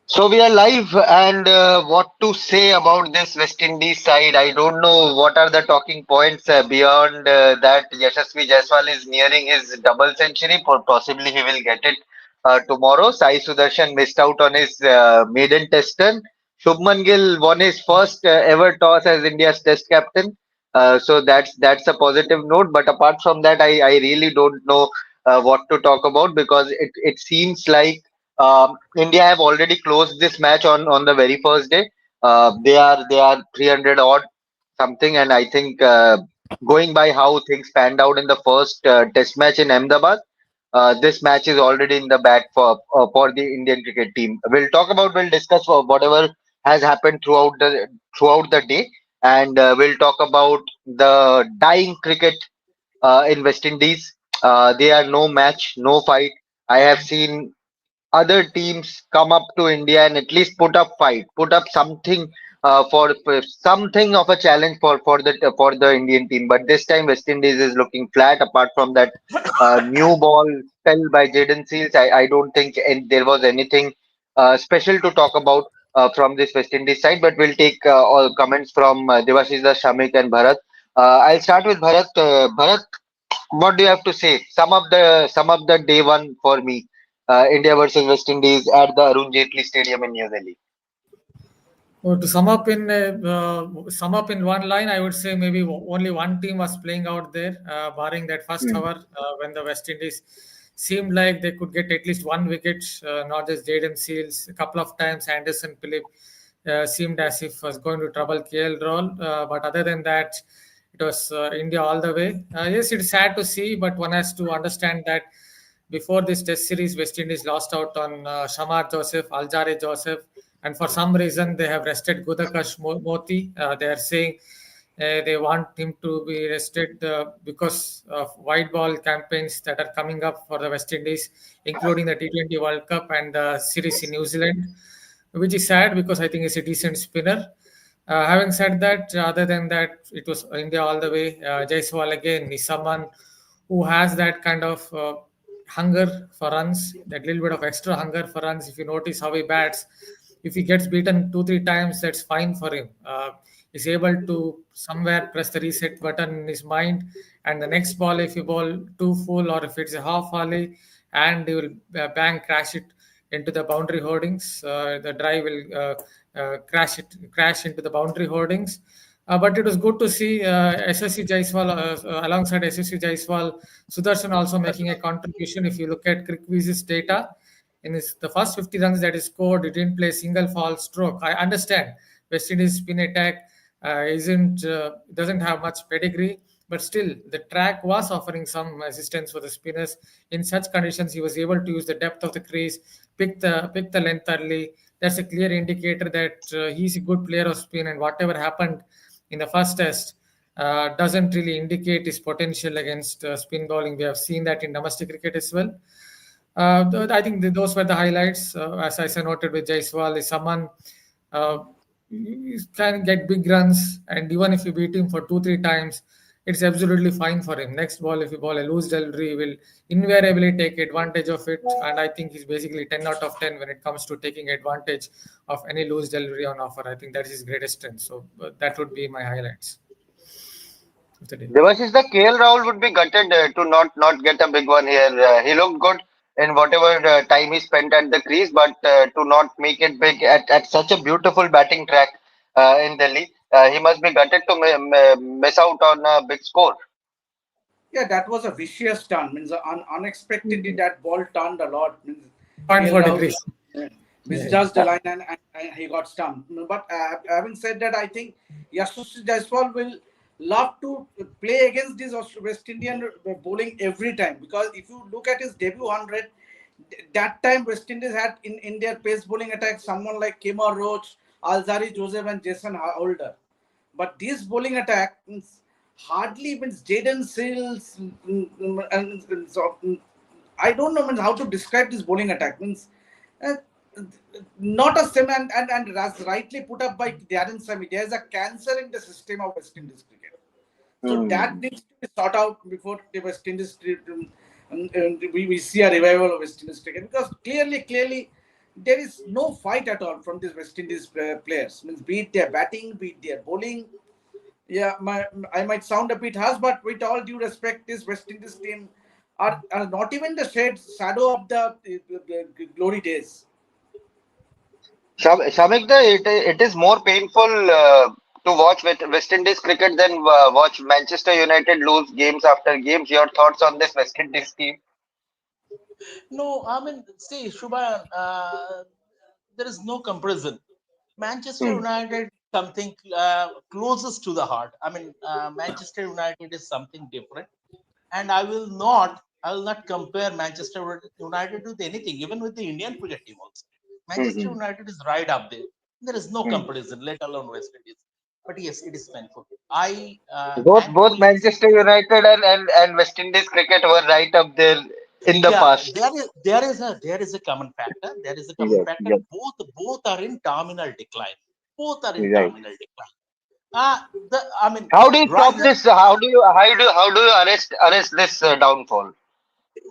So we are live, and what to say about this West Indies side? I don't know what are the talking points beyond that. Yashasvi Jaiswal is nearing his double century, possibly he will get it tomorrow. Sai Sudharsan missed out on his maiden test turn. Shubman Gill won his first ever toss as India's test captain. So that's a positive note. But apart from that, I really don't know what to talk about because it seems like India have already closed this match on the very first day. They are 300 odd something, and I think going by how things panned out in the first Test match in Ahmedabad, this match is already in the bag for the Indian cricket team. We'll discuss whatever has happened throughout the day, and we'll talk about the dying cricket in West Indies. They are no match, no fight. I have seen other teams come up to India and at least put up something for something of a challenge for the Indian team. But this time West Indies is looking flat. Apart from that new ball fell by Jaden Seals, I don't think there was anything special to talk about from this West Indies side. But we'll take all comments from Devashish, Shamik, and Bharat. I'll start with Bharat. Bharat, what do you have to say? Sum up the day one for me. India versus West Indies at the Arun Jaitley Stadium in New Delhi. Well, to sum up in one line, I would say maybe only one team was playing out there, barring that first Hmm. hour when the West Indies seemed like they could get at least one wicket, not just Jaden Seals. A couple of times, Anderson Phillip seemed as if was going to trouble KL Rawl. But other than that, it was India all the way. Yes, it's sad to see, but one has to understand that before this Test series, West Indies lost out on Shamar Joseph, Aljare Joseph, and for some reason they have rested Gudakash Moti. They are saying they want him to be rested because of white ball campaigns that are coming up for the West Indies, including the T20 World Cup and the series in New Zealand, which is sad because I think he's a decent spinner. Having said that, other than that, it was India all the way. Jaiswal again is someone who has that kind of hunger for runs, that little bit of extra hunger for runs. If you notice how he bats, if he gets beaten 2 3 times, that's fine for him. He's able to somewhere press the reset button in his mind, and the next ball, if you bowl too full or if it's a half volley, and he will bang crash it into the boundary hoardings. The drive will crash into the boundary hoardings. But it was good to see SSC Jaiswal alongside SSC Jaiswal, Sudarshan also making a contribution. If you look at Crickviz's data, the first 50 runs that he scored, he didn't play a single foul stroke. I understand West Indies spin attack isn't doesn't have much pedigree, but still the track was offering some assistance for the spinners. In such conditions, he was able to use the depth of the crease, pick the length early. That's a clear indicator that he's a good player of spin, and whatever happened in the first test doesn't really indicate his potential against spin bowling. We have seen that in domestic cricket as well. I think those were the highlights. As I noted with Jaiswal, is someone uh, he can get big runs, and even if you beat him for 2 3 times, it's absolutely fine for him. Next ball, if you bowl a loose delivery, he will invariably take advantage of it. And I think he's basically 10 out of 10 when it comes to taking advantage of any loose delivery on offer. I think that is his greatest strength. So that would be my highlights of the day. Devashish, the KL Rahul would be gutted to not get a big one here. He looked good in whatever time he spent at the crease, but to not make it big at such a beautiful batting track in Delhi, he must be gutted to miss out on a big score. Yeah, that was a vicious turn. Means unexpectedly that ball turned a lot. Means Point KL four Rahul degrees. Yeah. misjudged the line and he got stumped. But having said that, I think Yashasvi Jaiswal will love to play against this West Indian bowling every time, because if you look at his debut 100, that time West Indies had in their pace bowling attack someone like Kemar Roach, Alzari Joseph, and Jason Holder. But this bowling attack means hardly means Jaden Seals and so I don't know means how to describe this bowling attack. Means uh, not a sim and as rightly put up by Darren Sammy, there's a cancer in the system of West Indies cricket. So that Hmm. needs to be sought out before the West Indies and we see a revival of West Indies cricket because clearly, there is no fight at all from these West Indies players. Means be it their batting, be it their bowling. Yeah, I might sound a bit harsh, but with all due respect, this West Indies team are not even the shadow of the glory days. Shamikda, it is more painful to watch with West Indies cricket than watch Manchester United lose games after games. Your thoughts on this West Indies team? No, I mean, see, Shubha, there is no comparison. Manchester Hmm. United something closest to the heart. I mean, Manchester United is something different, and I will not compare Manchester United with anything, even with the Indian cricket team also. Manchester Hmm. United is right up there. There is no Hmm. comparison, let alone West Indies. But yes, it is painful. I Both thankfully, Manchester United and West Indies cricket were right up there in the yeah, past. there is a common factor. There is a common Yes, factor. yes, Both are in terminal decline. Both are in right. terminal decline. The I mean, How do you stop Rider. this? How do you arrest this downfall?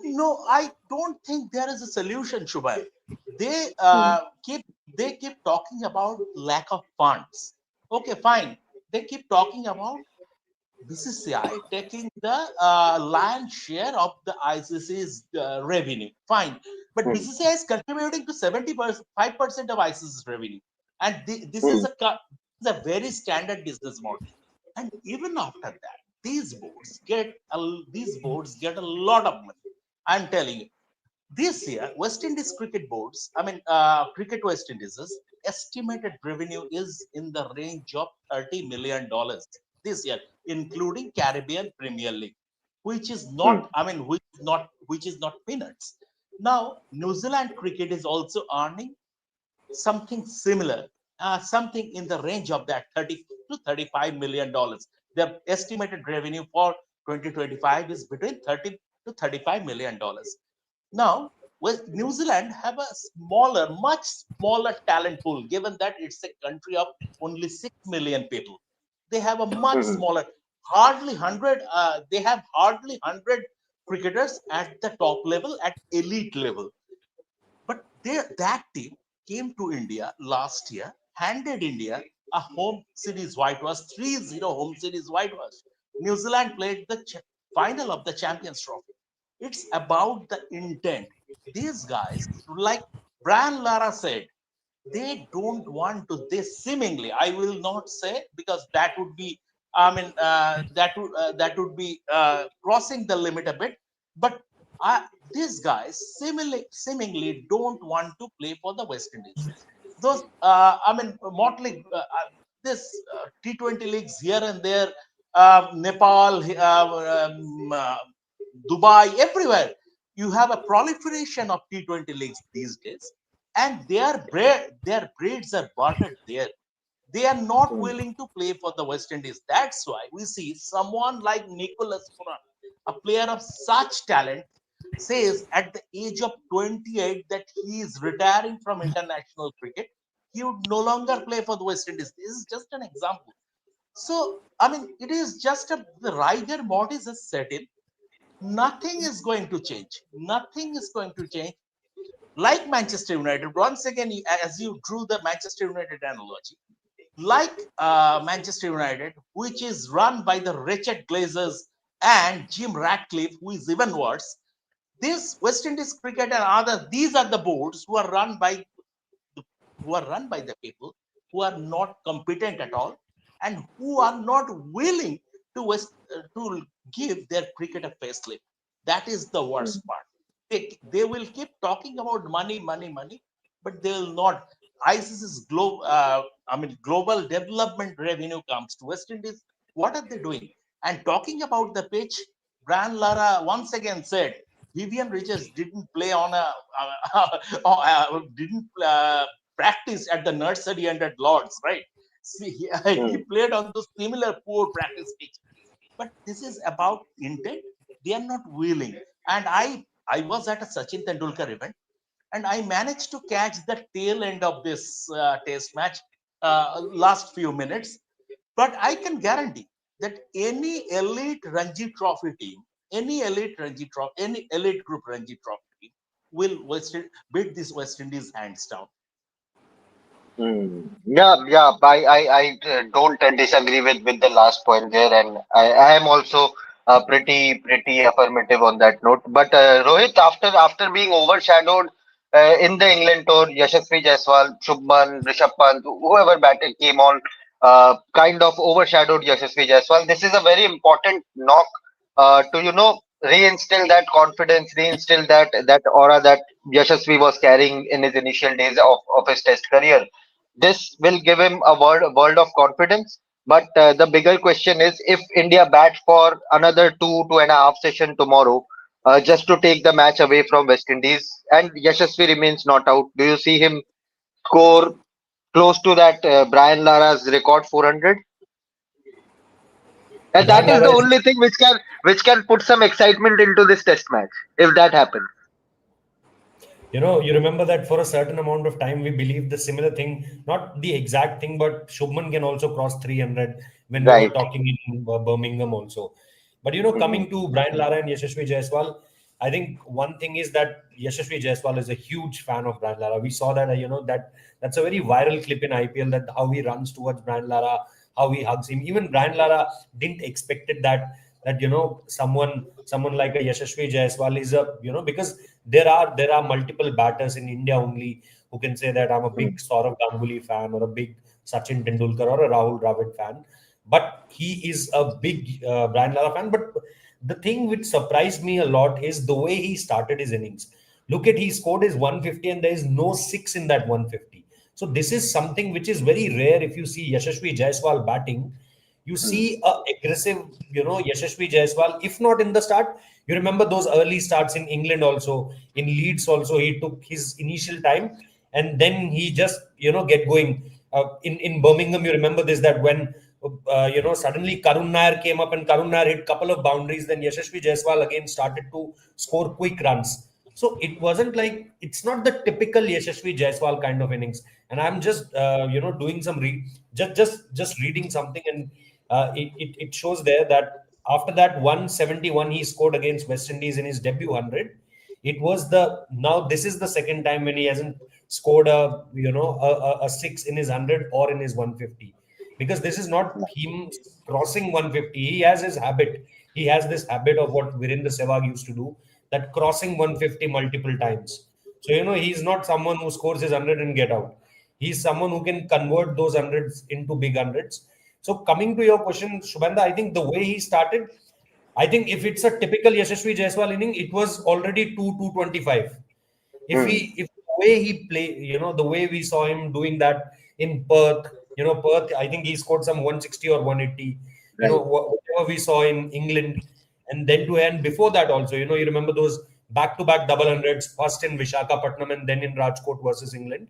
No, I don't think there is a solution, Shubham. They Hmm. keep talking about lack of funds. Okay, fine. They keep talking about BCCI taking the lion's share of the ICC's revenue. Fine, but Hmm. BCCI is contributing to 75% of ICC's revenue, and this Hmm. is a very standard business model. And even after that, these boards get a lot of money. I'm telling you, this year, West Indies cricket boards, I mean, cricket West Indies' estimated revenue is in the range of $30 million this year, including Caribbean Premier League, which is Hmm. not, I mean, which is not peanuts. Now, New Zealand cricket is also earning something similar, something in the range of that 30 to $35 million. Their estimated revenue for 2025 is between 30 to $35 million. Now, well, New Zealand have a much smaller talent pool, given that it's a country of only 6 million people. They have a much Hmm. smaller, hardly 100. They have hardly 100 cricketers at the top level, at elite level. But that team came to India last year, handed India a home series whitewash, 3-0 home series whitewash. New Zealand played the final of the Champions Trophy. It's about the intent. These guys, like Brian Lara said, they don't want to. They seemingly, I will not say, because that would be, I mean, that would be crossing the limit a bit. But these guys seemingly don't want to play for the West Indies. Those, I mean, motley this T20 leagues here and there, Nepal, Dubai, everywhere. You have a proliferation of T20 leagues these days, and their breeds are bartered there. They are not Hmm. willing to play for the West Indies. That's why we see someone like Nicholas Puran, a player of such talent, says at the age of 28 that he is retiring from international cricket. He would no longer play for the West Indies. This is just an example. So, I mean, it is just the rigor bodies has set in. Nothing is going to change. Nothing is going to change. Like Manchester United, once again, as you drew the Manchester United analogy, like Manchester United, which is run by the wretched Glazers and Jim Ratcliffe, who is even worse. This West Indies cricket and other, these are the boards who are run by the people who are not competent at all, and who are not willing to give their cricket a facelift. That is the Hmm. worst part. They will keep talking about money, money, money, but they will not. ISIS's global development revenue comes to West Indies. What are they doing? And talking about the pitch, Brian Lara once again said Vivian Richards didn't play on a didn't practice at the nursery and at Lords, right? See, he Hmm. played on those similar poor practice pitch. But this is about intent. They are not willing. And I was at a Sachin Tendulkar event, and I managed to catch the tail end of this test match, last few minutes. But I can guarantee that any elite Ranji Trophy team any elite Ranji trophy, any elite group Ranji trophy will beat this West Indies hands down. Yeah, yeah. I don't disagree with the last point there, and I am also pretty affirmative on that note. But Rohit, after being overshadowed in the England tour, Yashasvi Jaiswal, Shubman, Rishabh Pant, whoever batted came on, kind of overshadowed Yashasvi Jaiswal. This is a very important knock to reinstill that confidence, reinstill that aura that Yashasvi was carrying in his initial days of his Test career. This will give him a world of confidence. But the bigger question is, if India bat for another 2.5 session tomorrow, just to take the match away from West Indies, and Yashasvi remains not out, do you see him score close to that Brian Lara's record 400? And that Brian is Lara the is, only thing which can put some excitement into this Test match, if that happens. you remember that for a certain amount of time we believed the similar thing, not the exact thing, but Shubman can also cross 300 when we were Right. talking in Birmingham also. But Mhm. coming to Brian Lara and Yashasvi Jaiswal, I think one thing is that Yashasvi Jaiswal is a huge fan of Brian Lara. We saw that that's a very viral clip in IPL, that how he runs towards Brian Lara, how he hugs him. Even Brian Lara didn't expected that someone like a Yashasvi Jaiswal is a because there are multiple batters in India only who can say that I'm a big Saurav Ganguly fan or a big Sachin Tendulkar or a Rahul Dravid fan, but he is a big Brian Lara fan. But the thing which surprised me a lot is the way he started his innings. Look at, he scored his 150 and there is no six in that 150. So this is something which is very rare. If you see Yashasvi Jaiswal batting, you see a aggressive, Yashasvi Jaiswal. If not in the start, you remember those early starts in England also, in Leeds also, he took his initial time and then he just, get going. In Birmingham, you remember this, that when, suddenly Karun Nair came up and Karun Nair hit couple of boundaries, then Yashasvi Jaiswal again started to score quick runs. So it wasn't like, it's not the typical Yashasvi Jaiswal kind of innings. And I'm just, doing some just reading something, and it shows there that after that 171 he scored against West Indies in his debut 100. It was the now this is the second time when he hasn't scored a six in his 100 or in his 150, because this is not him crossing 150. He has his habit. He has this habit of what Virendra Sehwag used to do, that crossing 150 multiple times. So he's not someone who scores his 100 and get out. He's someone who can convert those hundreds into big hundreds. So coming to your question, Shubhanda, I think the way he started, I think if it's a typical Yashasvi Jaiswal inning, it was already 225. Hmm. If the way he play, the way we saw him doing that in Perth, Perth, I think he scored some 160 or 180. Right. Whatever we saw in England, and then to end before that also, you remember those back-to-back double hundreds, first in Vishakhapatnam and then in Rajkot versus England.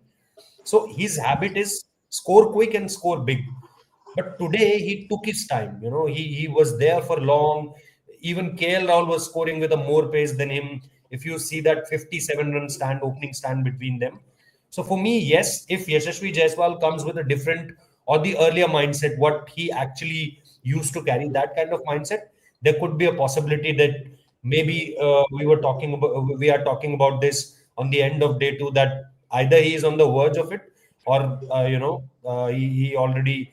So his habit is score quick and score big. But today he took his time. He was there for long. Even KL Rahul was scoring with a more pace than him. If you see that 57-run stand, opening stand between them. So for me, yes, if Yashasvi Jaiswal comes with a different or the earlier mindset, what he actually used to carry, that kind of mindset, there could be a possibility that maybe we are talking about this on the end of day two, that either he is on the verge of it, or he already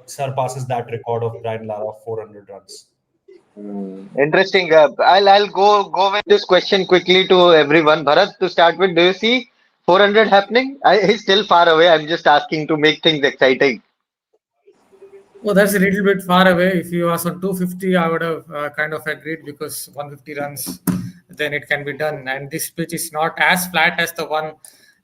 surpasses that record of Brian Lara of 400 runs. Interesting. I'll go with this question quickly to everyone. Bharat, to start with, do you see 400 happening? He's still far away. I'm just asking to make things exciting. Oh, that's a little bit far away. If you asked on 250, I would have kind of agreed, because 150 runs, then it can be done. And this pitch is not as flat as the one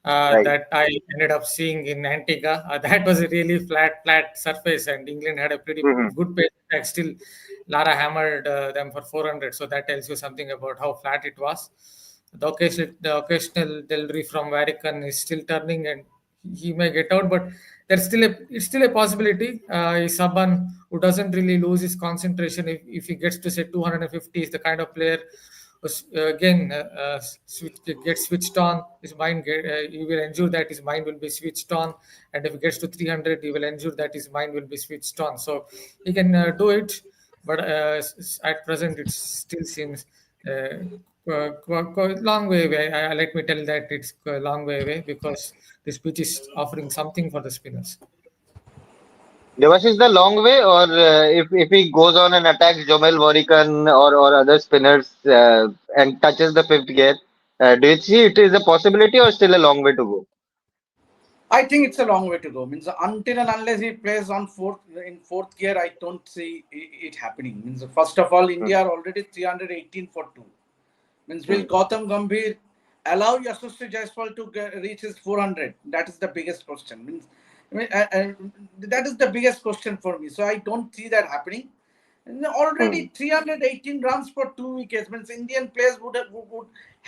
Right. that I ended up seeing in Antigua. That was a really flat surface, and England had a pretty Hmm. good pace attack. Still, Lara hammered them for 400. So that tells you something about how flat it was. The occasional delivery from Varikan is still turning, and he may get out, but it's still a possibility. Is someone who doesn't really lose his concentration. If he gets to say 250, is the kind of player who again gets switched on. His mind he will ensure that his mind will be switched on, and if he gets to 300, he will ensure that his mind will be switched on. So he can do it. but at present it still seems long way away. Let me tell that it's a long way away because this pitch is offering something for the spinners. Devash is the long way, or if he goes on and attacks Jomel Morricone or other spinners and touches the fifth gear, do you see it is a possibility or still a long way to go? I think it's a long way to go. Means until and unless he plays on fourth gear, I don't see it happening. Means first of all, Hmm. India are already 318 for two. Means will Hmm. Gautam Gambhir allow Yashasvi Jaiswal to reach his 400? That is the biggest question. That is the biggest question for me. So I don't see that happening. And Hmm. already 318 runs for 2 wickets. Means Indian players would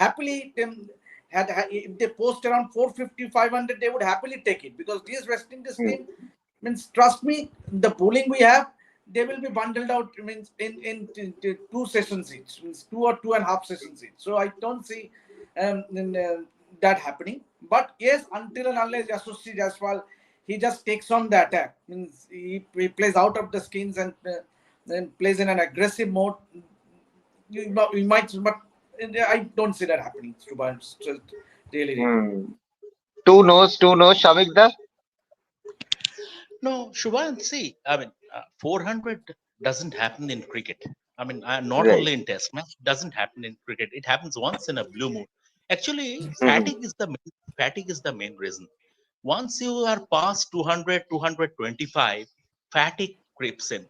happily if they post around 450, 500, they would happily take it because this West Indies Hmm. team means trust me, the bowling we have, they will be bundled out means in 2 sessions each, means 2 or 2.5 sessions each. So I don't see that happening. But yes, until and unless Yashasvi Jaiswal he just takes on the attack, means he plays out of the skins and then plays in an aggressive mode. You might, but I don't see that happening. Subhan, really, really. Hmm. Two no's, Shamikda. No, Shubhan, see, 400 doesn't happen in cricket. Not Right. only in Test match, doesn't happen in cricket. It happens once in a blue moon. Actually, Hmm. fatigue is the main reason. Once you are past 200, 225, fatigue creeps in.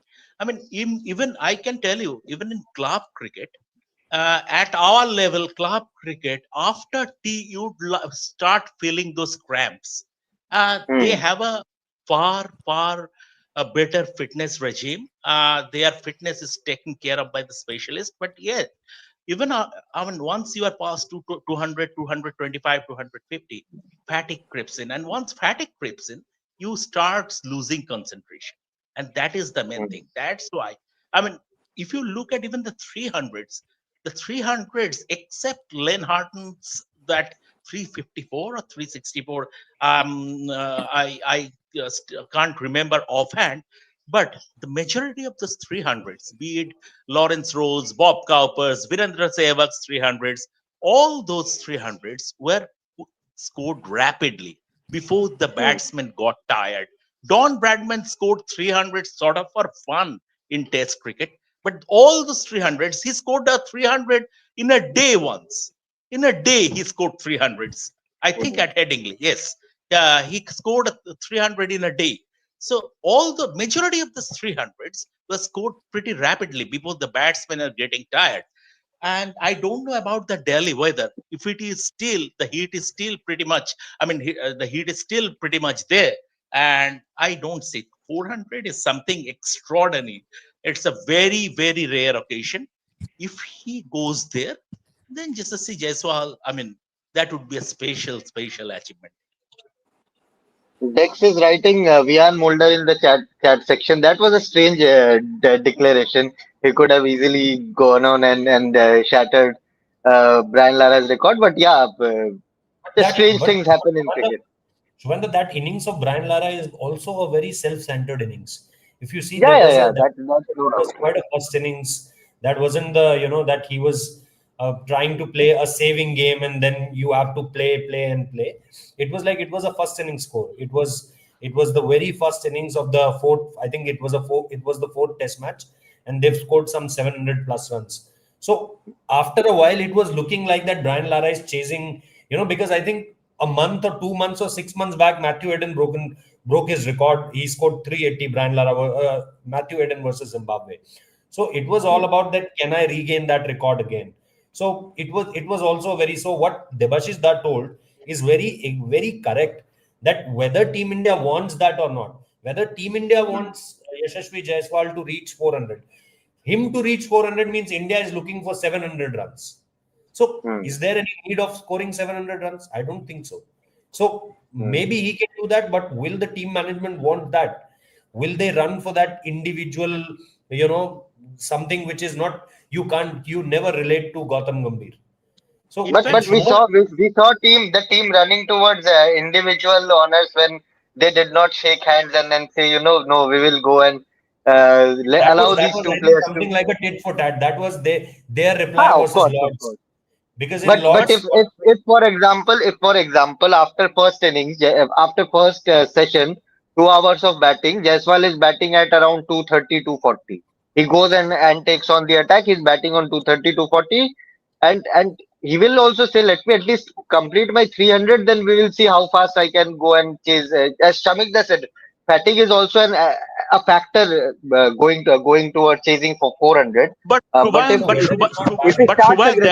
Even I can tell you, even in club cricket, at our level, club cricket, after tea, you start feeling those cramps. They Hmm. have a far a better fitness regime. Their fitness is taken care of by the specialist. But yeah, even once you are past 200, 225, 250, fatigue creeps in. And once fatigue creeps in, you start losing concentration. And that is the main Hmm. thing. That's why, I mean, if you look at even the 300s, except Len Harton's that 354 or 364, I just can't remember offhand, but the majority of those 300s, be it Lawrence Rose, Bob Cowper's, Virendra Sehwag's 300s, all those 300s were scored rapidly before the Hmm. batsmen got tired. Don Bradman scored 300 sort of for fun in Test cricket, but all those 300s, he scored a 300 in a day once. In a day, he scored 300s. I think Hmm. at Headingley, yes. He scored a 300 in a day. So all the majority of the 300s were scored pretty rapidly before the batsmen are getting tired. And I don't know about the Delhi weather. If it is still, the heat is still pretty much, the heat is still pretty much there. And I don't see 400 is something extraordinary. It's a very rare occasion. If he goes there, then Yashasvi Jaiswal, that would be a special achievement. Dex is writing Vian Mulder in the chat section. That was a strange declaration. He could have easily gone on and shattered Brian Lara's record, but yeah, the strange But things happen in cricket. Shubhanda, that innings of Brian Lara is also a very self-centered innings. If you see, Yeah, yeah, yeah. That's no was doubt. quite a first innings. That wasn't the that he was trying to play a saving game and then you have to play. It was like it was a first inning score. It was the very first innings of the fourth. I think it was the fourth Test match, and they've scored some 700 plus runs. So after a while, it was looking like that Brian Lara is chasing. Because I think a month or 2 months or 6 months back, Matthew Eden broke his record. He scored 380. Brian Lara, Matthew Eden versus Zimbabwe. So it was all Hmm. about that. Can I regain that record again? So it was also very. So what Debashish Da told is very correct. That whether Team India wants that or not, whether Team India Hmm. wants Yashasvi Jaiswal to reach 400, him to reach 400 means India is looking for 700 runs. So, Hmm. is there any need of scoring 700 runs? I don't think so. So, Hmm. maybe he can do that, but will the team management want that? Will they run for that individual, you know, something which is not, you never relate to Gautam Gambhir. It So, But might it's we more, saw the team running towards individual honors when they did not shake hands and then say, no, we will go and allow That these was two I think players to. something like a tit for tat. That was their reply Ah, of versus course, of Lord's. course. Because in But Lord's, if for example after first innings, after first session, 2 hours of batting, Jaiswal is batting at around 230, 240. He goes and takes on the attack. He's batting on 230, 240, and he will also say, "Let me at least complete my 300. Then we will see how fast I can go and chase." As Shamikda said, fatigue is also a factor going towards chasing for 400. But But Shubha, no, even it's not if he batting. But starts Shubha, aggressively.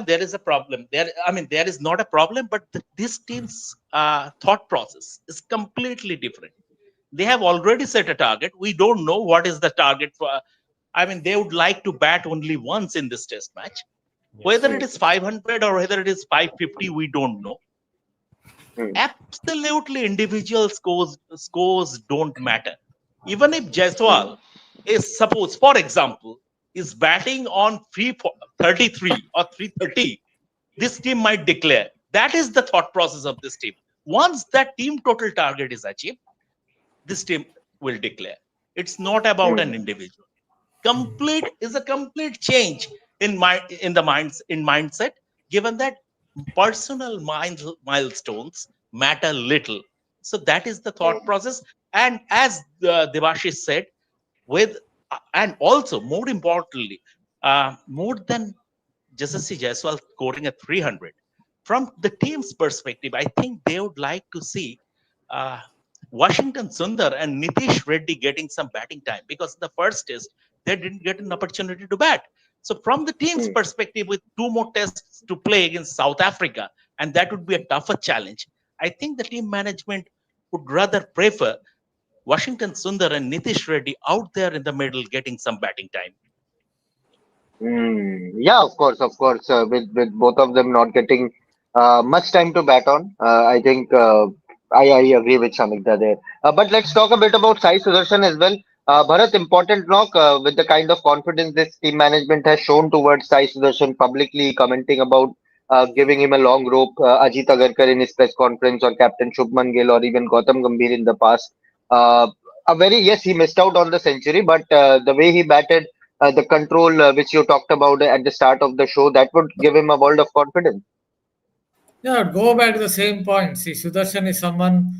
there is a problem. There is not a problem, but this team's thought process is completely different. They have already set a target. We don't know what is the target for. They would like to bat only once in this test match. Yes. Whether it is 500 or whether it is 550, we don't know. Hmm. Absolutely, individual scores don't matter. Even if Hmm. Jaiswal is, suppose, for example, is batting on 333 or 330, this team might declare. That is the thought process of this team. Once that team total target is achieved, this team will declare. It's not about an Hmm. individual. Complete is a complete change in the mindset, given that personal milestones matter little. So that is the thought process. And as Devashish said, with and also more importantly, more than Yashasvi Jaiswal scoring a 300. From the team's perspective, I think they would like to see uh, Washington Sundar and Nitish Reddy getting some batting time, because the first test they didn't get an opportunity to bat. So from the team's Hmm. perspective, with two more tests to play against South Africa, and that would be a tougher challenge, I think the team management would rather prefer Washington Sundar and Nitish Reddy out there in the middle getting some batting time. Yeah, of course, of course. With both of them not getting much time to bat on, I think I agree with Shamikda there. But let's talk a bit about Sai Sudarshan as well. Bharat, important knock with the kind of confidence this team management has shown towards Sai Sudarshan, publicly commenting about giving him a long rope. Ajit Agarkar in his press conference, or Captain Shubman Gill, or even Gautam Gambhir in the past. Uh, yes, he missed out on the century, but the way he batted, the control which you talked about at the start of the show, that would give him a world of confidence. Yeah, go back to the same point. See, Sudarshan is someone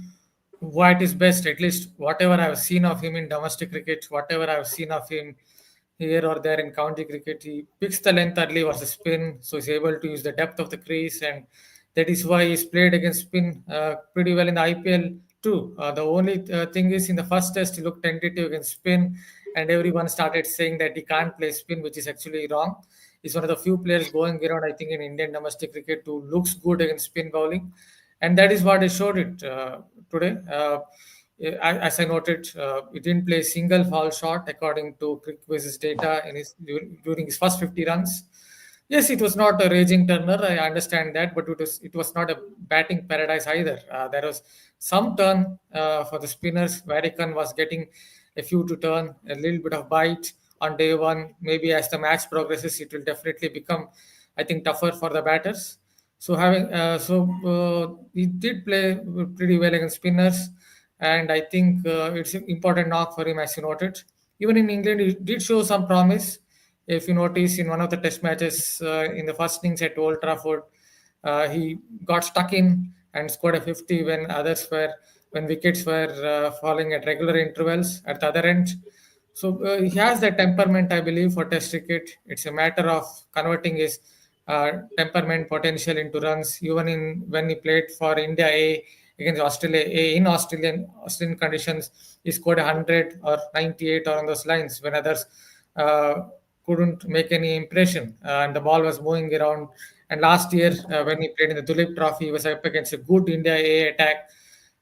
who at his best, at least whatever I've seen of him in domestic cricket, whatever I've seen of him here or there in county cricket, he picks the length early versus spin, so he's able to use the depth of the crease, and that is why he's played against spin pretty well in the IPL too. The only thing is, in the first test, he looked tentative against spin, and everyone started saying that he can't play spin, which is actually wrong. He's one of the few players going around, I think, in Indian domestic cricket who looks good against spin bowling, and that is what he showed it today. As I noted, he didn't play a single foul shot according to CricViz's data during his first 50 runs. Yes, it was not a raging turner. I understand that, but it was not a batting paradise either. There was some turn for the spinners. Varicon was getting a few to turn, a little bit of bite on day one. Maybe as the match progresses, it will definitely become, I think, tougher for the batters. He did play pretty well against spinners, and I think it's an important knock for him, as you noted. Even in England, he did show some promise. If you notice, in one of the test matches in the first innings at Old Trafford, he got stuck in and scored a 50 when wickets were falling at regular intervals at the other end. So he has that temperament, I believe, for Test cricket. It's a matter of converting his temperament potential into runs. Even in when he played for India A against Australia A in Australian conditions, he scored 100 or 98 or on those lines when others uh, couldn't make any impression, and the ball was moving around. And last year, when he played in the Dulip Trophy, he was up against a good India A attack,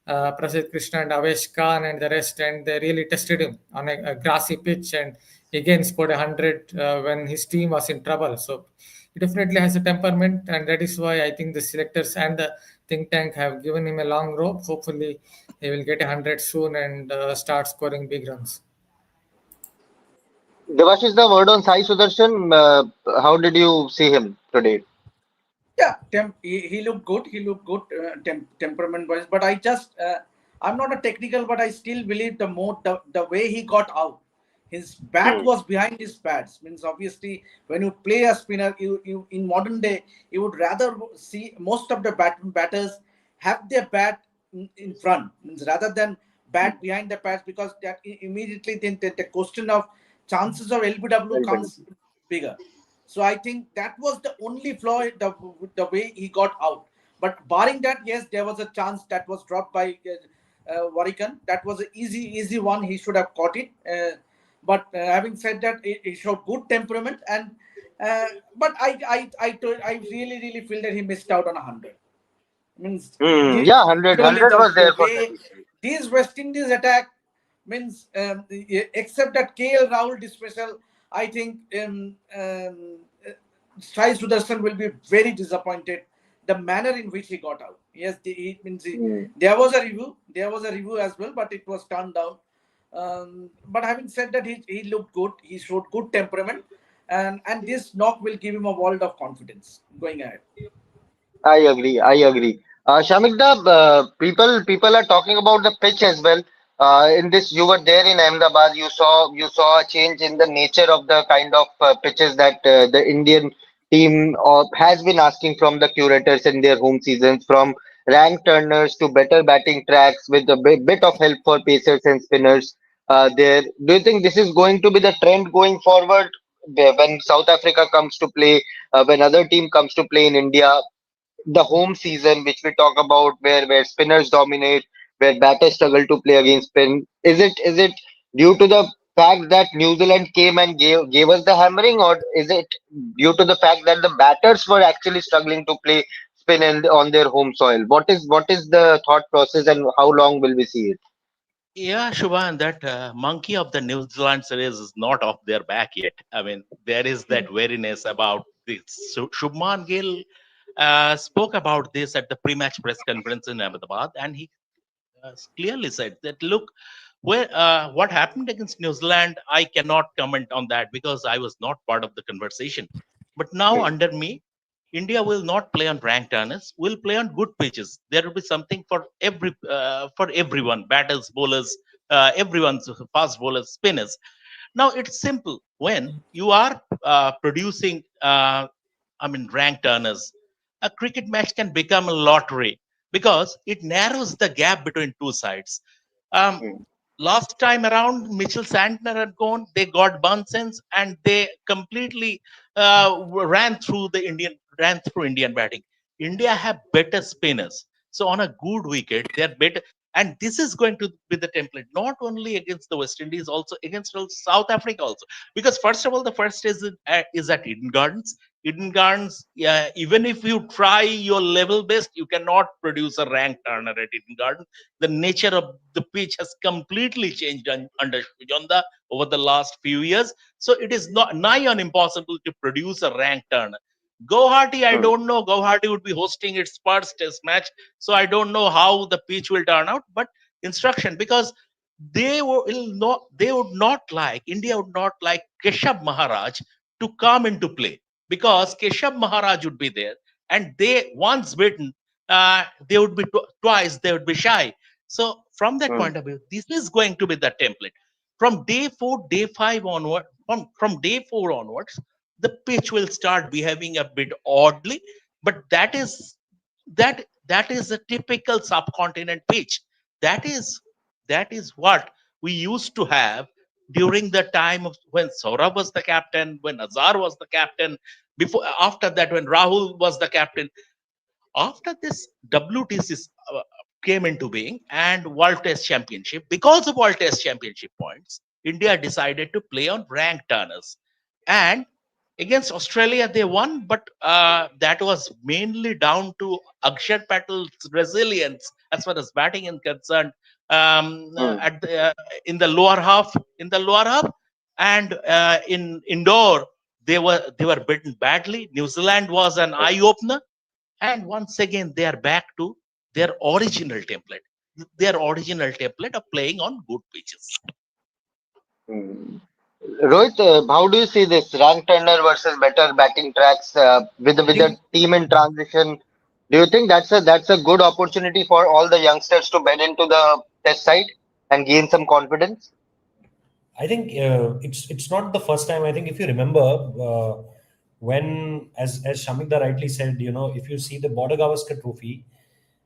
Prasid Krishna and Avesh Khan and the rest, and they really tested him on a grassy pitch, and he again scored 100 when his team was in trouble. So he definitely has a temperament, and that is why I think the selectors and the think tank have given him a long rope. Hopefully, he will get 100 soon and start scoring big runs. Devash, the word on Sai Sudarshan. How did you see him today? Yeah, he looked good. He looked good temperament wise. But I just I'm not a technical, but I still believe the way he got out, his bat Hmm. was behind his pads. Means obviously when you play a spinner, you in modern day you would rather see most of the batters have their bat in front, means rather than bat behind the pads, because that immediately then the question of chances of LBW comes bigger. So I think that was the only flaw, the way he got out. But barring that, yes, there was a chance that was dropped by Warikan. That was an easy one. He should have caught it. But having said that, he showed good temperament, and uh, but I really feel that he missed out on 100. Means Hmm. Yeah, usually 100 was the there for way Satish. these West Indies attack, means except that KL Rahul dismissal, I think Sai Sudharsan will be very disappointed the manner in which he got out. Yes, Hmm. there was a review, as well, but it was turned down. But having said that, he looked good. He showed good temperament, and this knock will give him a world of confidence going ahead. I agree. I agree. Shamikda, people are talking about the pitch as well. In this, you were there in Ahmedabad. You saw a change in the nature of the kind of pitches that the Indian team has been asking from the curators in their home seasons, from rank turners to better batting tracks with a bit of help for pacers and spinners. There, do you think this is going to be the trend going forward? When South Africa comes to play, when other team comes to play in India, the home season, which we talk about, where spinners dominate, where batters struggle to play against spin, is it due to the fact that New Zealand came and gave us the hammering, or is it due to the fact that the batters were actually struggling to play spin on their home soil? What is the thought process, and how long will we see it? Yeah, Shubhan, that monkey of the New Zealand series is not off their back yet. I mean, there is that wariness about this. So Shubman Gill spoke about this at the pre-match press conference in Ahmedabad, and he clearly said that, look, what happened against New Zealand, I cannot comment on that because I was not part of the conversation. But now Hmm. under me, India will not play on rank turners. Will play on good pitches. There will be something for everyone: batters, bowlers, everyone's fast bowlers, spinners. Now it's simple. When you are producing, rank turners, a cricket match can become a lottery because it narrows the gap between two sides. Um, Hmm. Last time around, Mitchell Santner had gone. They got Bunsens, and they completely ran through Indian batting. India have better spinners, so on a good wicket, they're better. And this is going to be the template, not only against the West Indies, also against South Africa also. Because first of all, the first is at Eden Gardens. Eden Gardens, yeah, even if you try your level best, you cannot produce a rank turner at Eden Gardens. The nature of the pitch has completely changed under Shujonda over the last few years. So it is not nigh on impossible to produce a rank turner. Guwahati, I Hmm. don't know. Guwahati would be hosting its first test match, so I don't know how the pitch will turn out. But instruction, because they would not like, India would not like Keshav Maharaj to come into play, because Keshav Maharaj would be there, and they once bitten, they would be twice, they would be shy. So from that Hmm. point of view, this is going to be the template. From day four, day five onward, from day four onwards, the pitch will start behaving a bit oddly, but that is a typical subcontinent pitch. That is that is what we used to have during the time of when Saurabh was the captain, when Azhar was the captain, before after that when Rahul was the captain. After this WTC came into being and World Test Championship, because of World Test Championship points, India decided to play on rank turners. And against Australia, they won, but that was mainly down to Akshar Patel's resilience as far as batting is concerned. Hmm. At the, in the lower half, and in indoor, they were beaten badly. New Zealand was an eye opener, and once again they are back to their original template, of playing on good pitches. Hmm. Rohit, how do you see this rank turner versus better batting tracks with the I with the think team in transition? Do you think that's a good opportunity for all the youngsters to bed into the test side and gain some confidence? I think it's not the first time. I think if you remember when, as Shamikda rightly said, if you see the Border Gavaskar Trophy,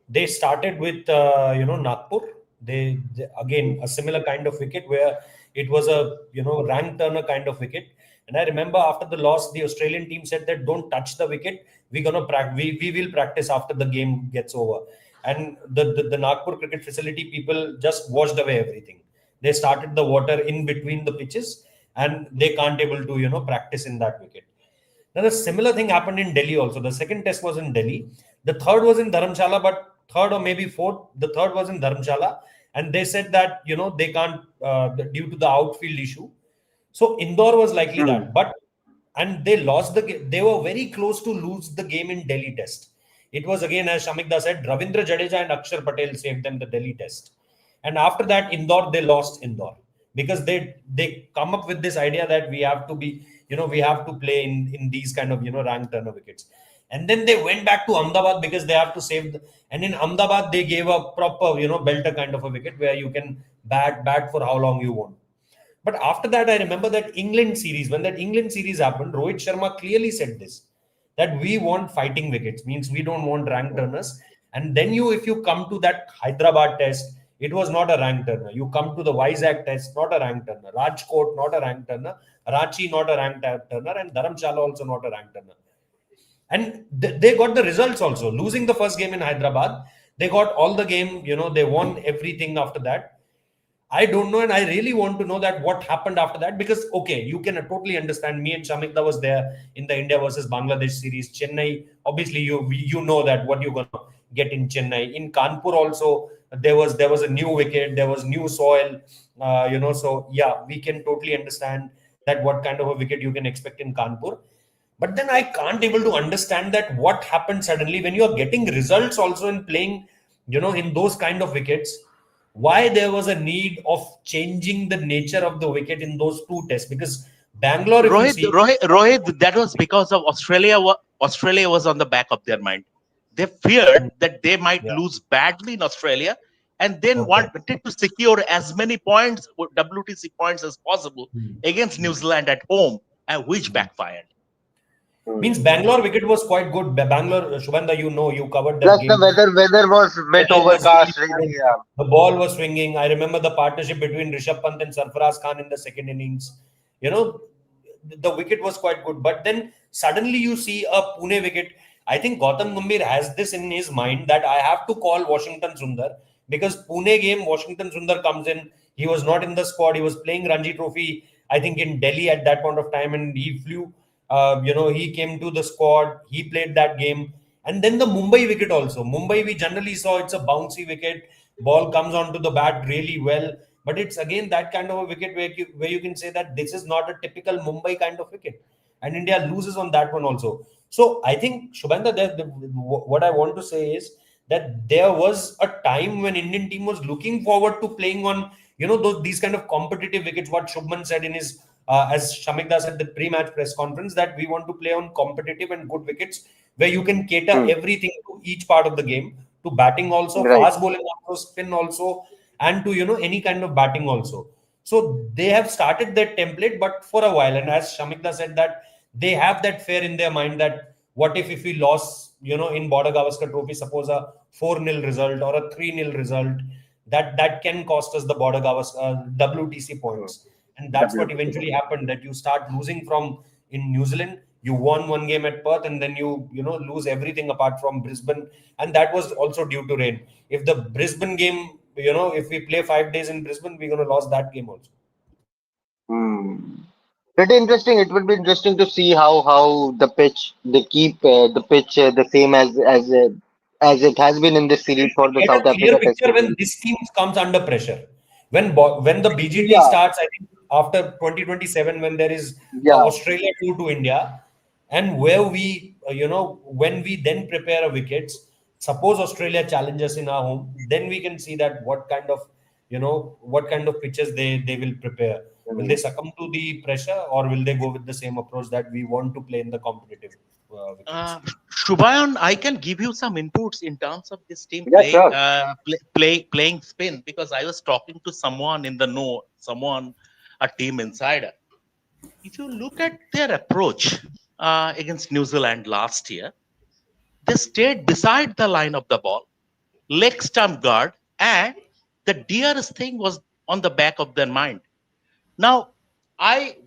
they started with Nagpur. They again a similar kind of wicket where it was a rank turner kind of wicket. And I remember after the loss, the Australian team said that don't touch the wicket. We're gonna we will practice after the game gets over. And the Nagpur cricket facility people just washed away everything. They started the water in between the pitches, and they can't able to practice in that wicket. Now, the similar thing happened in Delhi also. The second test was in Delhi. The third was in Dharamshala, but third or maybe fourth, the third was in Dharamshala. And they said that, they can't, due to the outfield issue. So Indore was likely Hmm. that. And they lost the game. They were very close to lose the game in Delhi test. It was again, as Shamikda said, Ravindra Jadeja and Akshar Patel saved them the Delhi test. And after that, Indore, they lost Indore because they come up with this idea that we have to be, we have to play in these kind of, rank turner wickets. And then they went back to Ahmedabad because they have to save and in Ahmedabad, they gave a proper, belter kind of a wicket where you can bat for how long you want. But after that, I remember that England series, when that England series happened, Rohit Sharma clearly said this, that we want fighting wickets, means we don't want rank turners. And then if you come to that Hyderabad test, it was not a rank turner. You come to the Vizag test, not a rank turner. Rajkot, not a rank turner. Ranchi, not a rank turner. And Dharamshala, also not a rank turner. And they got the results also. Losing the first game in Hyderabad, they got all the game, they won everything after that. I don't know, and I really want to know that what happened after that, because okay, you can totally understand. Me and Shamikda was there in the India versus Bangladesh series. Chennai, obviously, you know that what you're gonna get in Chennai. In Kanpur also, there was a new wicket, there was new soil, So yeah, we can totally understand that what kind of a wicket you can expect in Kanpur. But then I can't able to understand that what happened suddenly when you are getting results also in playing, in those kind of wickets, why there was a need of changing the nature of the wicket in those two tests. Because Bangalore, if you see, Rohit, that was because of Australia. Australia was on the back of their mind. They feared that they might yeah, lose badly in Australia, and then okay. wanted to secure as many points, WTC points as possible Hmm. against New Hmm. Zealand at home, and which Hmm. backfired. Means Hmm. Bangalore wicket was quite good. Bangalore, Shubhanda, you covered that Plus the game. weather was bit Weather was really overcast, really. good. Yeah. The ball was swinging. I remember the partnership between Rishabh Pant and Sarfaraz Khan in the second innings. You know, the wicket was quite good. But then suddenly you see a Pune wicket. I think Gautam Gambhir has this in his mind that I have to call Washington Sundar, because Pune game, Washington Sundar comes in. He was not in the squad. He was playing Ranji Trophy, I think, in Delhi at that point of time, and he flew. He came to the squad. He played that game. And then the Mumbai wicket also. Mumbai, we generally saw it's a bouncy wicket. Ball comes onto the bat really well. But it's again that kind of a wicket where you can say that this is not a typical Mumbai kind of wicket. And India loses on that one also. So I think, Shubhanda, what I want to say is that there was a time when Indian team was looking forward to playing on, these kind of competitive wickets. What Shubman said in his, as Shamikda said, the pre-match press conference, that we want to play on competitive and good wickets where you can cater Hmm. everything to each part of the game, to batting also, Right. fast bowling also, spin also, and to any kind of batting also. So they have started that template, but for a while. And as Shamikda said, that they have that fear in their mind that what if we lost, in Border Gavaskar Trophy, suppose a 4-0 result or a 3-0 result, that can cost us the Border Gavaskar WTC Hmm. points. And that's what WTC. eventually happened, that you start losing from in New Zealand. You won one game at Perth, and then you lose everything apart from Brisbane, and that was also due to rain. If the Brisbane game, if we play 5 days in Brisbane, we're going to lose that game also. Hmm. Pretty interesting. It would be interesting to see how the pitch they keep the pitch the same as it has been in this series for the Get a South clear Africa Test picture when series. this team comes under pressure. When the BGT Yeah, starts, I think after 2027, when there is yeah. Australia tour to India, and where we, when we then prepare a wickets, suppose Australia challenges in our home, then we can see that what kind of pitches they will prepare. Will Hmm. they succumb to the pressure, or will they go with the same approach that we want to play in the competitive? wickets. Shubhayan, I can give you some inputs in terms of this team Yeah, sure. playing spin, because I was talking to someone in the know, someone, a team insider. If you look at their approach against New Zealand last year, they stayed beside the line of the ball, leg stump guard, and the dearest thing was on the back of their mind. Now,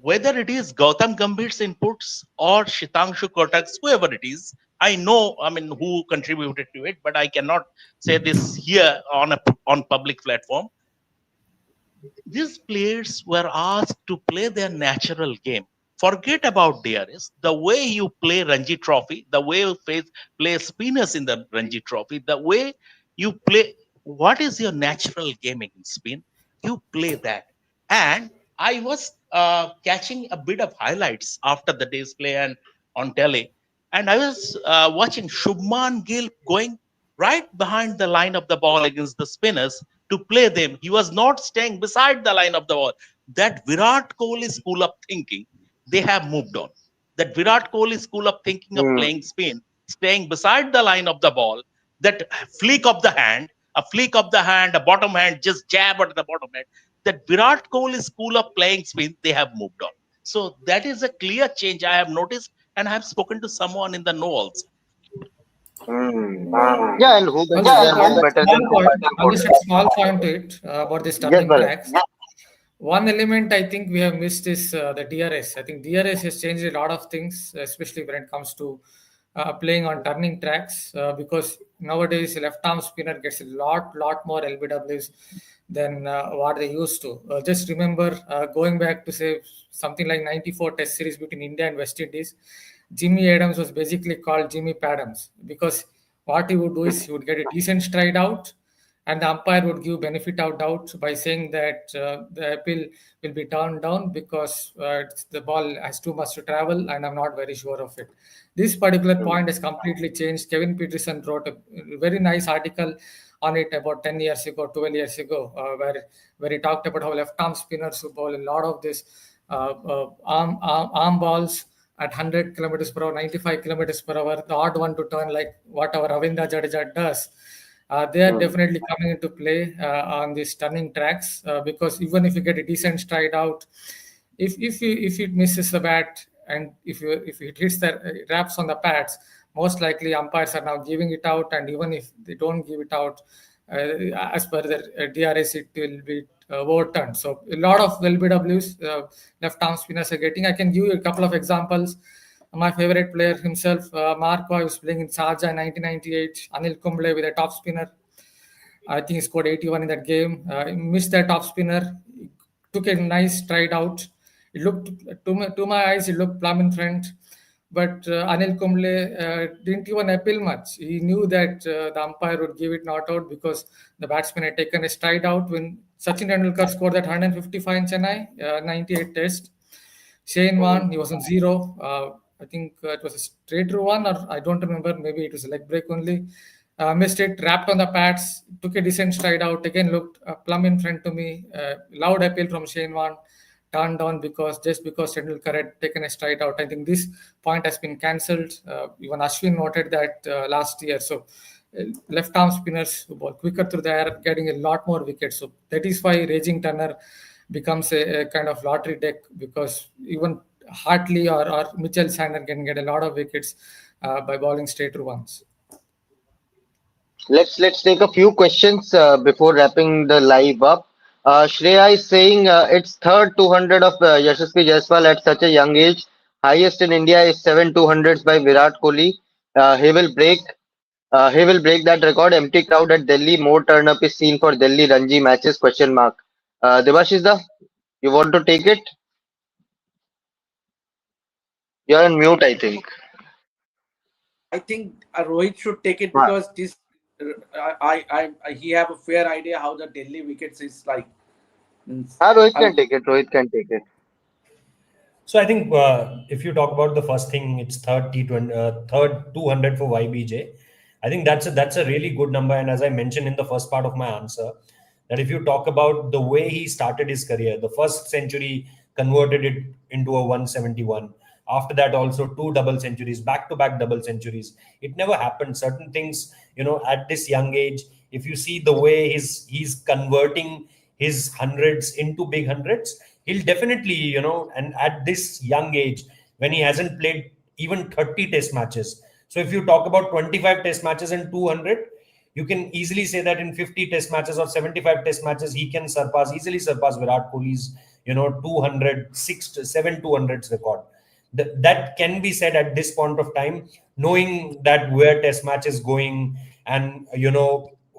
whether it is Gautam Gambhir's inputs or Shitangshu Kotak's, whoever it is, I know, I mean, who contributed to it, but I cannot say this here on public platform. These players were asked to play their natural game. Forget about DRS. The way you play Ranji Trophy, the way you play spinners in the Ranji Trophy, the way you play, what is your natural gaming in spin? You play that. And I was catching a bit of highlights after the day's play and on telly. And I was watching Shubman Gill going right behind the line of the ball against the spinners to play them. He was not staying beside the line of the ball. That Virat Kohli school of thinking, they have moved on. That Virat Kohli school of thinking of Hmm. playing spin, staying beside the line of the ball, that flick of the hand, a flick of the hand, a bottom hand, just jab at the bottom hand. That Virat Kohli school of playing spin, they have moved on. So that is a clear change I have noticed, and I have spoken to someone in the know also. Hmm. Yeah, and who Also, better than who better than Gautam I'll just Kotak? add small point to it about this Yes, turning Bharat. tracks. One element I think we have missed is the DRS. I think DRS has changed a lot of things, especially when it comes to playing on turning tracks, because nowadays left arm spinner gets a lot more LBWs than what they used to. Just remember going back to say something like 94 Test series between India and West Indies, Jimmy Adams was basically called Jimmy Padams because what he would do is he would get a decent stride out, and the umpire would give benefit of doubt by saying that the appeal will be turned down because the ball has too much to travel, and I'm not very sure of it. This particular point has completely changed. Kevin Peterson wrote a very nice article on it about 10 years ago, 12 years ago, where he talked about how left arm spinners who bowl a lot of this arm balls at 100 kilometers per hour, 95 kilometers per hour, the odd one to turn like what our Ravindra Jadeja does. They are Hmm. definitely coming into play on these turning tracks because even if you get a decent stride out, if it misses the bat and if it hits the wraps on the pads, most likely umpires are now giving it out, and even if they don't give it out, as per the DRS, it will be overturned. So a lot of LBWs, left arm spinners are getting. I can give you a couple of examples. My favorite player himself, Marco, was playing in Sharjah in 1998. Anil Kumble with a top spinner. I think he scored 81 in that game. He missed that top spinner. He took a nice stride out. It looked to my eyes, it looked plumb in front. But Anil Kumble didn't even appeal much. He knew that the umpire would give it not out because the batsman had taken a stride out when Sachin Tendulkar scored that 155 in Chennai, 98 test. Shane Hmm. won. He was on zero. I think it was a straight through one, or I don't remember. Maybe it was a leg break only. Missed it, wrapped on the pads, took a decent stride out. Again, looked plumb in front to me. Loud appeal from Shane Warne, turned down because Tendulkar had taken a stride out. I think this point has been cancelled. Even Ashwin noted that last year. So left arm spinners who ball quicker through the air, getting a lot more wickets. So that is why Raging Turner becomes a kind of lottery deck because even Hartley or Mitchell Sander can get a lot of wickets by bowling straight through ones. Let's take a few questions before wrapping the live up. Shreya is saying it's third 200 of Yashasvi Jaiswal at such a young age. Highest in India is 7 200s by Virat Kohli. He will break. He will break that record. Empty crowd at Delhi. More turn up is seen for Delhi Ranji matches? Question mark. Devashis, you want to take it? You're on mute, I think. I think Rohit should take it Ah, because this he have a fair idea how the Delhi wickets is like. Means, Rohit can I'll, take it. Rohit can take it. So I think if you talk about the first thing, it's third T20, third 200 for YBJ. I think that's a really good number. And as I mentioned in the first part of my answer, that if you talk about the way he started his career, the first century converted it into a 171. After that, also two double centuries, back-to-back double centuries. It never happened. Certain things, at this young age, if you see the way he's converting his hundreds into big hundreds, he'll definitely, and at this young age, when he hasn't played even 30 test matches. So if you talk about 25 test matches and 200, you can easily say that in 50 test matches or 75 test matches, he can easily surpass Virat Kohli's, 200, 7 200s record. That can be said at this point of time, knowing that where test match is going and,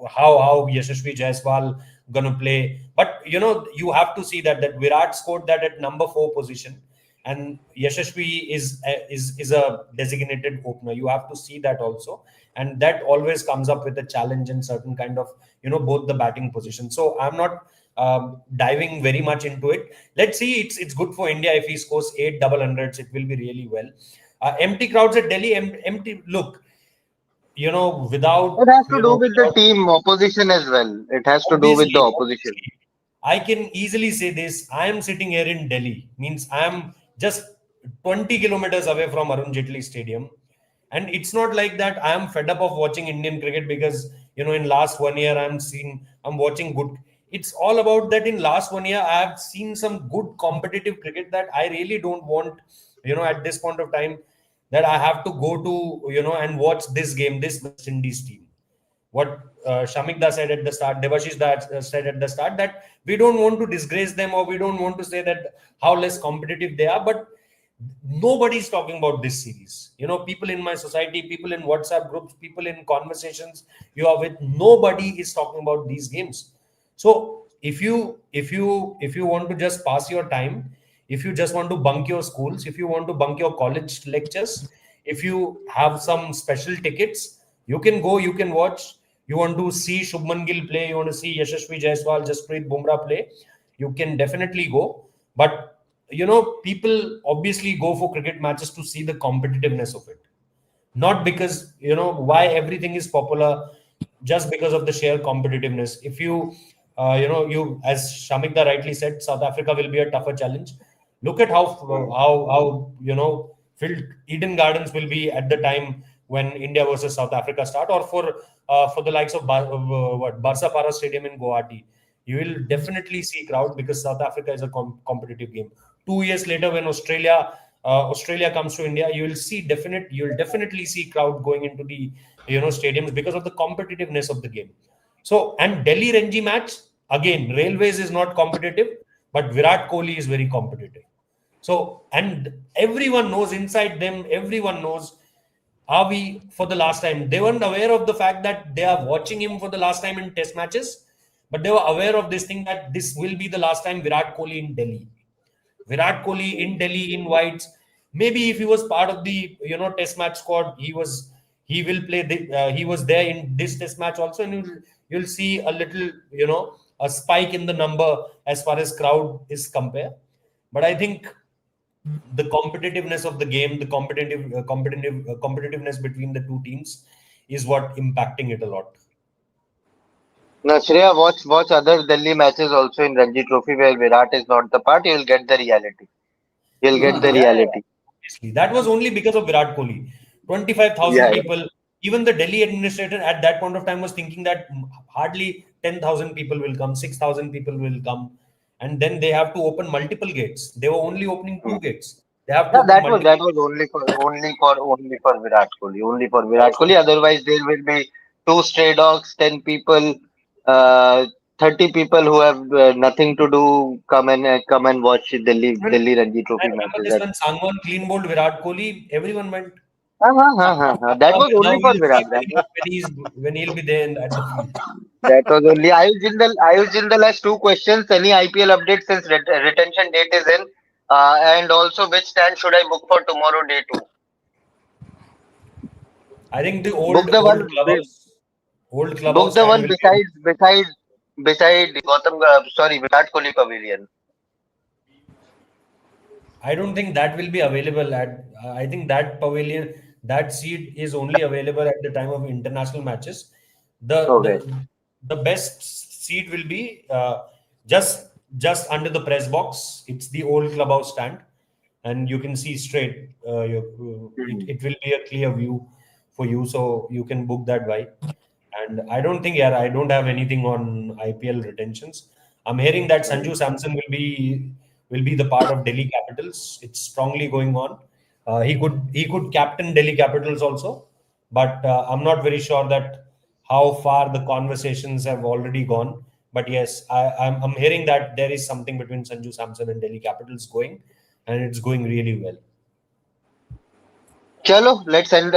how Yashasvi Jaiswal gonna play. But, you have to see that Virat scored that at number 4 position, and Yashasvi is a designated opener. You have to see that also, and that always comes up with a challenge in certain kind of both the batting position. So I'm not diving very much into it. Let's see. It's good for India if he scores 8 double hundreds. It will be really well. Empty crowds at Delhi. Empty. Look, It without has to do with the team opposition as well. It has to do with the opposition. Obviously, I can easily say this. I am sitting here in Delhi, means I am just 20 kilometers away from Arun Jaitley Stadium. And it's not like that I am fed up of watching Indian cricket because, in last 1 year, I'm watching good. It's all about that in last 1 year, I have seen some good competitive cricket that I really don't want, at this point of time, that I have to go to, and watch this game, this West Indies team. What Shamikda said at the start, Devashish said at the start, that we don't want to disgrace them, or we don't want to say that how less competitive they are, but nobody's talking about this series. People in my society, people in WhatsApp groups, people in conversations you are with, nobody is talking about these games. So if you want to just pass your time, if you just want to bunk your schools, if you want to bunk your college lectures, if you have some special tickets, you can go, you can watch. You want to see Shubman Gill play, you want to see Yashasvi Jaiswal, Jasprit Bumrah play, you can definitely go. But people obviously go for cricket matches to see the competitiveness of it, not because why everything is popular, just because of the sheer competitiveness. If you as Shamikda rightly said, South Africa will be a tougher challenge. Look at how filled Eden Gardens will be at the time when India versus South Africa start, or for the likes of Barca Para Stadium in Guwahati. You will definitely see crowd because South Africa is a competitive game. 2 years later, when Australia comes to India, you'll definitely see crowd going into the stadiums because of the competitiveness of the game. So, and Delhi Ranji match, again, Railways is not competitive, but Virat Kohli is very competitive. So, and everyone knows, inside them, everyone knows, are we for the last time? They weren't aware of the fact that they are watching him for the last time in test matches, but they were aware of this thing, that this will be the last time Virat Kohli in Delhi. Virat Kohli in Delhi in whites. Maybe if he was part of the test match squad, he will play. He was there in this test match also, and you'll see a little a spike in the number as far as crowd is compared. But I think the competitiveness of the game, the competitiveness between the two teams, is what impacting it a lot. Now, Shreya, watch other Delhi matches also in Ranji Trophy where Virat is not the part. You'll get the reality. You'll get the Yeah, reality. obviously. That was only because of Virat Kohli. 25,000 Yeah, people, even the Delhi administrator at that point of time was thinking that hardly 10,000 people will come, 6,000 people will come. And then they have to open multiple gates. They were only opening yeah. 2 gates. They have to Yeah, open that multiple. was only for Virat Kohli. Only for Virat Kohli. Otherwise, there will be two stray dogs, 10 people, uh, 30 people who have nothing to do. Come and watch And Delhi Ranji I Trophy remember matches. this when Sangwan clean bowled Virat Kohli, everyone went. That was Now only for we'll Virat. see when he'll be there at the field. That was only. Ayush Jindal has two questions. Any IPL update since retention date is in, and also which stand should I book for tomorrow day two? I think the Book the one. old Book clubhouse the stand one will be open. beside Gautam. Sorry, Virat Kohli Pavilion. I don't think that will be available at. I think that pavilion, that seat is only available at the time of international matches. The Okay. the best seat will be just under the press box. It's the old clubhouse stand. and you can see straight. It will be a clear view for you, so you can book that vibe. And I don't think, yeah, I don't have anything on IPL retentions. I'm hearing that Sanju Samson will be the part of Delhi Capitals. It's strongly going on. He could captain Delhi Capitals also, but I'm not very sure that how far the conversations have already gone. But yes, I'm hearing that there is something between Sanju Samson and Delhi Capitals going, and it's going really well. Chalo, let's end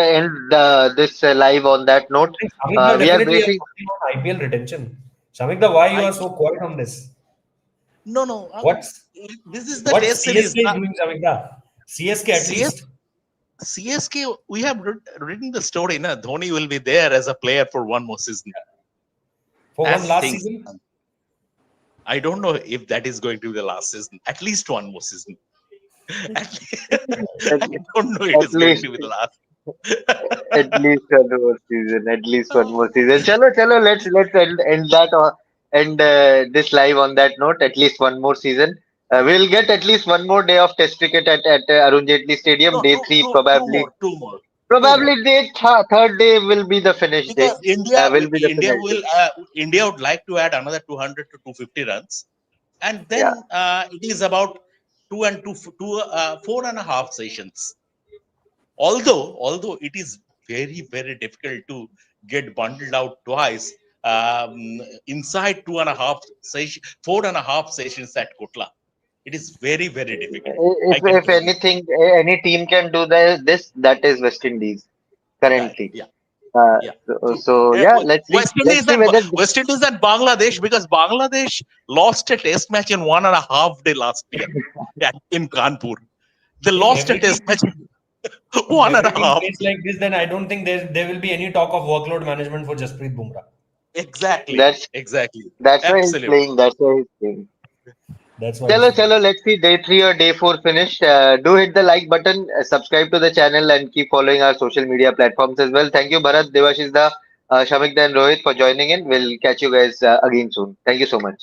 this live on that note. Shamikda We are definitely has waiting. something on IPL retention. Shamikda, why you I are so quiet on this? no. What's This is the what test series. CSK is doing, Shamikda? CSK at CS, least CSK, we have written the story. Na? Dhoni will be there as a player for one more season. for one As last things, season. I don't know if that is going to be the last season. At least one more season. At, I don't know it at is going least to be the last. at least one more season. At least one more Oh, season. Chalo. Let's end that end this live on that note. At least one more season. We'll get at least one more day of Test cricket at Arun Jaitley Stadium. no, Day three probably. two more, two more. Probably third day will be the finish day. Because India, Will be the India finish day. will, India would like to add another 200 to 250 runs, and Yeah. then it is about four and a half sessions. Although it is very difficult to get bundled out twice inside 4.5 sessions at Kotla. It is very difficult. I can If tell you. anything, any team can do this, that is West Indies Yeah, currently. yeah, Uh, yeah. so, True. so yeah, West let's Indies see and whether West Indies and Bangladesh, because Bangladesh lost a test match in 1.5 day last year. Yeah, in Kanpur. They If lost a every test team match if one and every a team half. plays like this, then I don't think there will be any talk of workload management for Jasprit Bumrah. Exactly. that's Exactly. that's why he's Absolutely. playing. That's why he's playing. That's why he's playing. Let's see day three or day four finish. Do hit the like button, subscribe to the channel, and keep following our social media platforms as well. Thank you, Bharat, Devashis, Shamikda, and Rohit for joining in. We'll catch you guys again soon. Thank you so much.